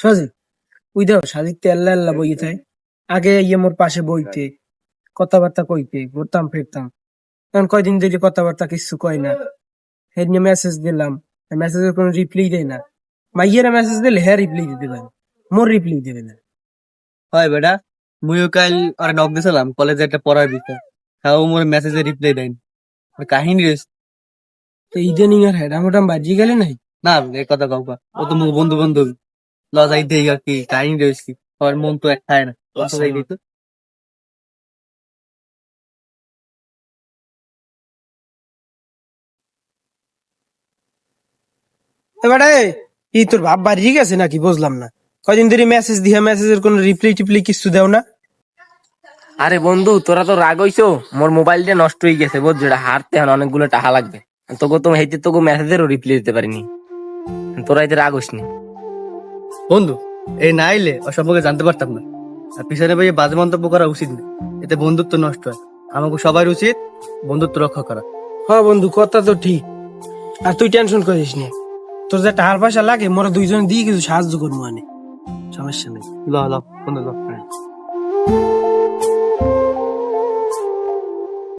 সাজিদ ওই দেখো সাজিদ তো আল্লাহ আল্লাহ বই থাকে আগে ইয়ে মোর পাশে বইতে কথাবার্তা কইতে ঘুরতাম ফিরতাম এখন কয়দিন ধরে কথাবার্তা কিছু কয় না হেড নিয়ে মেসেজ দিলাম মেসেজের কোনো রিপ্লাই দেয় না মাইয়েরা মেসেজ দিলে হ্যাঁ রিপ্লাই দিতে পারে মোর রিপ্লাই দেবে না হয় বেটা, মুইও কাল আর নক দিছিলাম কলেজে একটা পড়ার বিষয়, হ্যাঁ ও মোর মেসেজে রিপ্লাই দেয়নি। কাহিনী রয়েছে। তো ইদানিং আর হেডাম হোডাম বাজিয়ে গেলে নাই না এই কথা কাউকা, ও তো মুখ বন্ধু বন্ধু লজাই দেই আর কি কাহিনী রয়েছে। আমার মন তো এক খায় না, লজাই দিই তো। এবারে এই তোর ভাব বাড়িয়ে গেছে নাকি বুঝলাম না কয়দিন ধরে মেসেজ দিয়া মেসেজের কোনো রিপ্লাই টিপ্লাই কিছু দেও না আরে বন্ধু তোরা তো রাগ হইছো, মোর মোবাইলটা নষ্ট হয়ে গেছে বুঝছো, এটা হারতে এখন অনেকগুলো টাকা লাগবে। তোকে তো হেঁটে তোকে মেসেজেরও রিপ্লাই দিতে পারিনি, তোরা এতে রাগ হইসনি। বন্ধু এই না এলে ও সম্পর্কে জানতে পারতাম না। আর পিছনে ভাই বাজে মন্তব্য করা উচিত না, এতে বন্ধুত্ব নষ্ট হয়। আমাকে সবার উচিত বন্ধুত্ব রক্ষা করা। হ্যাঁ বন্ধু কথা তো ঠিক আর তুই টেনশন করিস না তোর যে টাকার পয়সা লাগে মোরা দুইজন দিয়ে কিছু সাহায্য করবো মানে সমস্যা নেই ল ল বন্ধু ল।